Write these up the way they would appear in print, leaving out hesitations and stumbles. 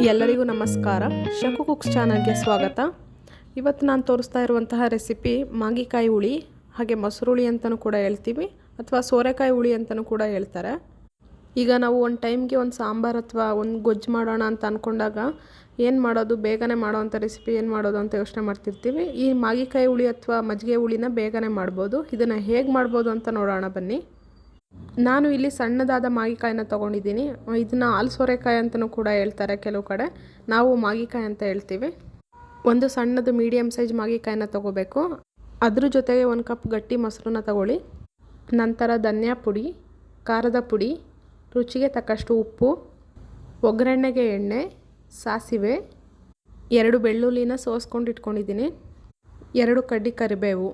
ಎಲ್ಲರಿಗೂ ನಮಸ್ಕಾರ. ಶಕು ಕುಕ್ಸ್ ಚಾನಲ್ಗೆ ಸ್ವಾಗತ. ಇವತ್ತು ನಾನು ತೋರಿಸ್ತಾ ಇರುವಂತಹ ರೆಸಿಪಿ ಮಾಗಿಕಾಯಿ ಹುಳಿ, ಹಾಗೆ ಮೊಸರು ಹುಳಿ ಅಂತಲೂ ಕೂಡ ಹೇಳ್ತೀವಿ, ಅಥವಾ ಸೋರೆಕಾಯಿ ಹುಳಿ ಅಂತಲೂ ಕೂಡ ಹೇಳ್ತಾರೆ. ಈಗ ನಾವು ಒಂದು ಟೈಮ್ಗೆ ಒಂದು ಸಾಂಬಾರು ಅಥವಾ ಒಂದು ಗೊಜ್ಜು ಮಾಡೋಣ ಅಂತ ಅಂದ್ಕೊಂಡಾಗ ಏನು ಮಾಡೋದು, ಬೇಗನೆ ಮಾಡೋವಂಥ ರೆಸಿಪಿ ಏನು ಮಾಡೋದು ಅಂತ ಯೋಚನೆ ಮಾಡ್ತಿರ್ತೀವಿ. ಈ ಮಾಗಿಕಾಯಿ ಹುಳಿ ಅಥವಾ ಮಜ್ಜಿಗೆ ಹುಳಿನ ಬೇಗನೆ ಮಾಡ್ಬೋದು. ಇದನ್ನು ಹೇಗೆ ಮಾಡ್ಬೋದು ಅಂತ ನೋಡೋಣ ಬನ್ನಿ. ನಾನು ಇಲ್ಲಿ ಸಣ್ಣದಾದ ಮಾಗಿಕಾಯಿನ ತೊಗೊಂಡಿದ್ದೀನಿ. ಇದನ್ನು ಹಾಲು ಸೋರೆಕಾಯಿ ಅಂತಲೂ ಕೂಡ ಹೇಳ್ತಾರೆ ಕೆಲವು ಕಡೆ, ನಾವು ಮಾಗಿಕಾಯಿ ಅಂತ ಹೇಳ್ತೀವಿ. ಒಂದು ಸಣ್ಣದು ಮೀಡಿಯಮ್ ಸೈಜ್ ಮಾಗಿಕಾಯಿನ ತೊಗೋಬೇಕು. ಅದ್ರ ಜೊತೆಗೆ 1 ಕಪ್ ಗಟ್ಟಿ ಮೊಸರನ್ನ ತಗೊಳ್ಳಿ. ನಂತರ ಧನಿಯಾ ಪುಡಿ, ಖಾರದ ಪುಡಿ, ರುಚಿಗೆ ತಕ್ಕಷ್ಟು ಉಪ್ಪು, ಒಗ್ಗರಣೆಗೆ ಎಣ್ಣೆ, ಸಾಸಿವೆ, 2 ಬೆಳ್ಳುಳ್ಳಿನ ಸೋಸ್ಕೊಂಡು ಇಟ್ಕೊಂಡಿದ್ದೀನಿ, 2 ಕಡ್ಡಿ ಕರಿಬೇವು.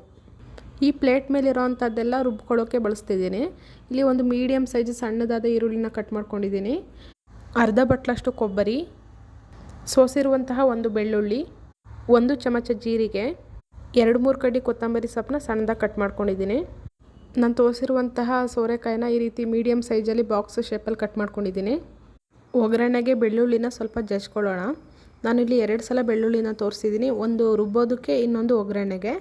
ಈ ಪ್ಲೇಟ್ ಮೇಲಿರೋ ಅಂಥದ್ದೆಲ್ಲ ರುಬ್ಕೊಳ್ಳೋಕ್ಕೆ ಬಳಸ್ತಿದ್ದೀನಿ. ಇಲ್ಲಿ ಒಂದು ಮೀಡಿಯಮ್ ಸೈಜ್ ಸಣ್ಣದಾದ ಈರುಳ್ಳಿನ ಕಟ್ ಮಾಡ್ಕೊಂಡಿದ್ದೀನಿ, ಅರ್ಧ ಬಟ್ಲಷ್ಟು ಕೊಬ್ಬರಿ, ಸೋಸಿರುವಂತಹ 1 ಬೆಳ್ಳುಳ್ಳಿ, 1 ಚಮಚ ಜೀರಿಗೆ, 2-3 ಕಡ್ಡಿ ಕೊತ್ತಂಬರಿ ಸೊಪ್ಪನ್ನ ಸಣ್ಣದಾಗಿ ಕಟ್ ಮಾಡ್ಕೊಂಡಿದ್ದೀನಿ. ನಾನು ತೋರಿಸಿರುವಂತಹ ಸೋರೆಕಾಯಿನ ಈ ರೀತಿ ಮೀಡಿಯಮ್ ಸೈಜಲ್ಲಿ ಬಾಕ್ಸ್ ಶೇಪಲ್ಲಿ ಕಟ್ ಮಾಡ್ಕೊಂಡಿದ್ದೀನಿ. ಒಗ್ಗರಣೆಗೆ ಬೆಳ್ಳುಳ್ಳಿನ ಸ್ವಲ್ಪ ಜಜ್ಕೊಳ್ಳೋಣ. ನಾನಿಲ್ಲಿ 2 ಸಲ ಬೆಳ್ಳುಳ್ಳಿನ ತೋರಿಸಿದ್ದೀನಿ, ಒಂದು ರುಬ್ಬೋದಕ್ಕೆ, ಇನ್ನೊಂದು ಒಗ್ಗರಣೆಗೆ.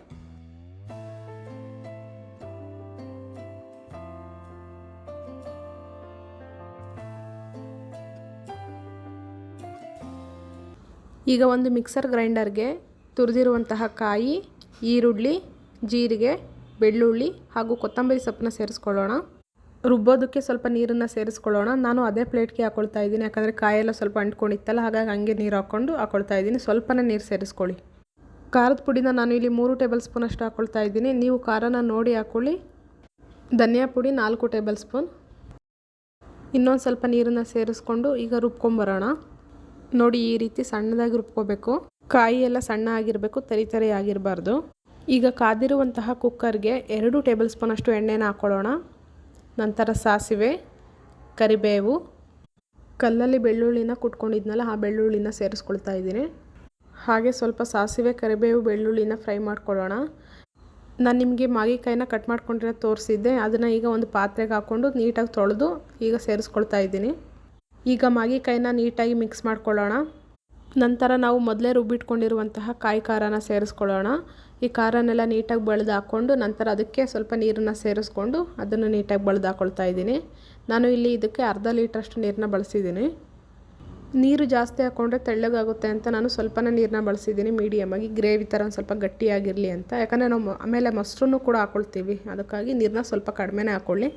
ಈಗ ಒಂದು ಮಿಕ್ಸರ್ ಗ್ರೈಂಡರ್ಗೆ ತುರಿದಿರುವಂತಹ ಕಾಯಿ, ಈರುಳ್ಳಿ, ಜೀರಿಗೆ, ಬೆಳ್ಳುಳ್ಳಿ ಹಾಗೂ ಕೊತ್ತಂಬರಿ ಸೊಪ್ಪನ್ನ ಸೇರಿಸ್ಕೊಳ್ಳೋಣ. ರುಬ್ಬೋದಕ್ಕೆ ಸ್ವಲ್ಪ ನೀರನ್ನು ಸೇರಿಸ್ಕೊಳ್ಳೋಣ. ನಾನು ಅದೇ ಪ್ಲೇಟ್ಗೆ ಹಾಕ್ಕೊಳ್ತಾ ಇದ್ದೀನಿ, ಯಾಕಂದರೆ ಕಾಯೆಲ್ಲ ಸ್ವಲ್ಪ ಅಂಟ್ಕೊಂಡಿತ್ತಲ್ಲ, ಹಾಗಾಗಿ ಹಂಗೆ ನೀರು ಹಾಕ್ಕೊಳ್ತಾ ಇದ್ದೀನಿ. ಸ್ವಲ್ಪನೇ ನೀರು ಸೇರಿಸ್ಕೊಳ್ಳಿ. ಖಾರದ ಪುಡಿನ ನಾನು ಇಲ್ಲಿ 3 ಟೇಬಲ್ ಸ್ಪೂನ್ ಅಷ್ಟು ಹಾಕ್ಕೊಳ್ತಾ ಇದ್ದೀನಿ. ನೀವು ಖಾರನ ನೋಡಿ ಹಾಕ್ಕೊಳ್ಳಿ. ಧನಿಯಾ ಪುಡಿ 4 ಟೇಬಲ್ ಸ್ಪೂನ್. ಇನ್ನೊಂದು ಸ್ವಲ್ಪ ನೀರನ್ನು ಸೇರಿಸ್ಕೊಂಡು ಈಗ ರುಬ್ಕೊಂಬರೋಣ. ನೋಡಿ, ಈ ರೀತಿ ಸಣ್ಣದಾಗಿ ರುಬ್ಕೋಬೇಕು. ಕಾಯಿ ಎಲ್ಲ ಸಣ್ಣ ಆಗಿರಬೇಕು, ತರಿ ಆಗಿರಬಾರ್ದು. ಈಗ ಕಾದಿರುವಂತಹ ಕುಕ್ಕರ್ಗೆ 2 ಟೇಬಲ್ ಸ್ಪೂನ್ ಅಷ್ಟು ಎಣ್ಣೆನ ಹಾಕ್ಕೊಳ್ಳೋಣ. ನಂತರ ಸಾಸಿವೆ, ಕರಿಬೇವು, ಕಲ್ಲಲ್ಲಿ ಬೆಳ್ಳುಳ್ಳಿನ ಕುಟ್ಕೊಂಡಿದ್ನಲ್ಲ, ಆ ಬೆಳ್ಳುಳ್ಳಿನ ಸೇರಿಸ್ಕೊಳ್ತಾ ಇದ್ದೀನಿ. ಹಾಗೆ ಸ್ವಲ್ಪ ಸಾಸಿವೆ, ಕರಿಬೇವು, ಬೆಳ್ಳುಳ್ಳಿನ ಫ್ರೈ ಮಾಡ್ಕೊಳ್ಳೋಣ. ನಾನು ನಿಮಗೆ ಮಾಗಿಕಾಯಿನ ಕಟ್ ಮಾಡ್ಕೊಂಡಿರೋ ತೋರಿಸಿದ್ದೆ, ಅದನ್ನು ಈಗ ಒಂದು ಪಾತ್ರೆಗೆ ಹಾಕ್ಕೊಂಡು ನೀಟಾಗಿ ತೊಳೆದು ಈಗ ಸೇರಿಸ್ಕೊಳ್ತಾ ಇದ್ದೀನಿ. ಈಗ ಮಾಗಿಕಾಯಿನ ನೀಟಾಗಿ ಮಿಕ್ಸ್ ಮಾಡ್ಕೊಳ್ಳೋಣ. ನಂತರ ನಾವು ಮೊದಲೇ ರುಬ್ಬಿಟ್ಕೊಂಡಿರುವಂತಹ ಕಾಯಿ ಖಾರನ ಸೇರಿಸ್ಕೊಳ್ಳೋಣ. ಈ ಖಾರನೆಲ್ಲ ನೀಟಾಗಿ ಬಳ್ದು ಹಾಕ್ಕೊಂಡು ನಂತರ ಅದಕ್ಕೆ ಸ್ವಲ್ಪ ನೀರನ್ನು ಸೇರಿಸ್ಕೊಂಡು ಅದನ್ನು ನೀಟಾಗಿ ಬಳ್ದು ಹಾಕ್ಕೊಳ್ತಾ ಇದ್ದೀನಿ. ನಾನು ಇಲ್ಲಿ ಇದಕ್ಕೆ ಅರ್ಧ ಲೀಟ್ರಷ್ಟು ನೀರನ್ನ ಬಳಸಿದ್ದೀನಿ. ನೀರು ಜಾಸ್ತಿ ಹಾಕ್ಕೊಂಡ್ರೆ ತೆಳ್ಳಗಾಗುತ್ತೆ ಅಂತ ನಾನು ಸ್ವಲ್ಪನೇ ನೀರನ್ನ ಬಳಸಿದ್ದೀನಿ, ಮೀಡಿಯಮಾಗಿ, ಗ್ರೇವಿ ಥರ ಒಂದು ಸ್ವಲ್ಪ ಗಟ್ಟಿಯಾಗಿರಲಿ ಅಂತ. ಯಾಕಂದರೆ ನಾವು ಆಮೇಲೆ ಮೊಸರನ್ನು ಕೂಡ ಹಾಕ್ಕೊಳ್ತೀವಿ, ಅದಕ್ಕಾಗಿ ನೀರನ್ನ ಸ್ವಲ್ಪ ಕಡಿಮೆನೇ ಹಾಕ್ಕೊಳ್ಳಿ.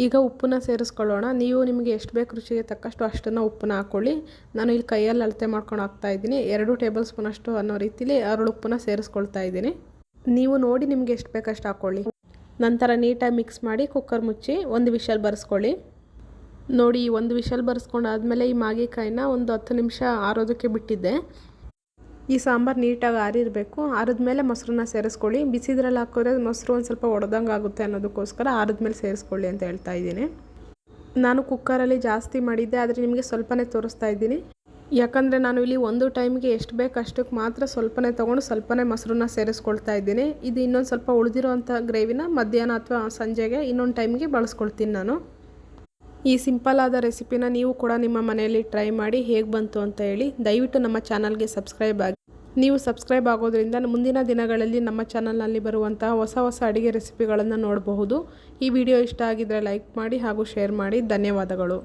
ಈಗ ಉಪ್ಪನ್ನ ಸೇರಿಸ್ಕೊಳ್ಳೋಣ. ನೀವು ನಿಮಗೆ ಎಷ್ಟು ಬೇಕು ರುಚಿಗೆ ತಕ್ಕಷ್ಟು ಅಷ್ಟನ್ನು ಉಪ್ಪನ್ನ ಹಾಕ್ಕೊಳ್ಳಿ. ನಾನು ಇಲ್ಲಿ ಕೈಯಲ್ಲಿ ಅಳತೆ ಮಾಡ್ಕೊಂಡು ಹಾಕ್ತಾಯಿದ್ದೀನಿ. 2 ಟೇಬಲ್ ಸ್ಪೂನ್ ಅಷ್ಟು ಅನ್ನೋ ರೀತಿಲಿ ಉಪ್ಪನ್ನ ಸೇರಿಸ್ಕೊಳ್ತಾ ಇದ್ದೀನಿ. ನೀವು ನೋಡಿ ನಿಮಗೆ ಎಷ್ಟು ಬೇಕಷ್ಟು ಹಾಕ್ಕೊಳ್ಳಿ. ನಂತರ ನೀಟಾಗಿ ಮಿಕ್ಸ್ ಮಾಡಿ ಕುಕ್ಕರ್ ಮುಚ್ಚಿ 1 ವಿಷಲ್ ಬರೆಸ್ಕೊಳ್ಳಿ. ನೋಡಿ, 1 ವಿಷಲ್ ಬರೆಸ್ಕೊಂಡಾದ್ಮೇಲೆ ಈ ಮಾಗಿಕಾಯಿನ ಒಂದು 10 ನಿಮಿಷ ಆರೋದಕ್ಕೆ ಬಿಟ್ಟಿದ್ದೆ. ಈ ಸಾಂಬಾರು ನೀಟಾಗಿ ಆರಿರಬೇಕು. ಆರಿದ್ಮೇಲೆ ಮೊಸರನ್ನ ಸೇರಿಸ್ಕೊಳ್ಳಿ. ಬಿಸಿದ್ರಲ್ಲಿ ಹಾಕಿದ್ರೆ ಮೊಸರು ಒಂದು ಸ್ವಲ್ಪ ಒಡೆದಂಗೆ ಆಗುತ್ತೆ ಅನ್ನೋದಕ್ಕೋಸ್ಕರ ಆರಿದ್ಮೇಲೆ ಸೇರಿಸ್ಕೊಳ್ಳಿ ಅಂತ ಹೇಳ್ತಾ ಇದ್ದೀನಿ. ನಾನು ಕುಕ್ಕರಲ್ಲಿ ಜಾಸ್ತಿ ಮಾಡಿದ್ದೆ, ಆದರೆ ನಿಮಗೆ ಸ್ವಲ್ಪನೇ ತೋರಿಸ್ತಾ ಇದ್ದೀನಿ. ಯಾಕಂದರೆ ನಾನು ಇಲ್ಲಿ ಒಂದು ಟೈಮ್ಗೆ ಎಷ್ಟು ಬೇಕು ಅಷ್ಟಕ್ಕೆ ಮಾತ್ರ ಸ್ವಲ್ಪನೇ ತೊಗೊಂಡು ಸ್ವಲ್ಪನೇ ಮೊಸರನ್ನ ಸೇರಿಸ್ಕೊಳ್ತಾ ಇದ್ದೀನಿ. ಇದು ಇನ್ನೊಂದು ಸ್ವಲ್ಪ ಉಳಿದಿರೋವಂಥ ಗ್ರೇವಿನ ಮಧ್ಯಾಹ್ನ ಅಥವಾ ಸಂಜೆಗೆ ಇನ್ನೊಂದು ಟೈಮ್ಗೆ ಬಳಸ್ಕೊಳ್ತೀನಿ ನಾನು. ಈ ಸಿಂಪಲ್ ಆದ ರೆಸಿಪಿನ ನೀವು ಕೂಡ ನಿಮ್ಮ ಮನೆಯಲ್ಲಿ ಟ್ರೈ ಮಾಡಿ ಹೇಗೆ ಬಂತು ಅಂತ ಹೇಳಿ. ದಯವಿಟ್ಟು ನಮ್ಮ ಚಾನಲ್ಗೆ ಸಬ್ಸ್ಕ್ರೈಬ್ ಆಗಿ. ನೀವು ಸಬ್ಸ್ಕ್ರೈಬ್ ಆಗೋದ್ರಿಂದ ಮುಂದಿನ ದಿನಗಳಲ್ಲಿ ನಮ್ಮ ಚಾನಲ್ನಲ್ಲಿ ಬರುವಂತಹ ಹೊಸ ಅಡುಗೆ ರೆಸಿಪಿಗಳನ್ನು ನೋಡಬಹುದು. ಈ ವಿಡಿಯೋ ಇಷ್ಟ ಆಗಿದ್ದರೆ ಲೈಕ್ ಮಾಡಿ ಹಾಗೂ ಶೇರ್ ಮಾಡಿ. ಧನ್ಯವಾದಗಳು.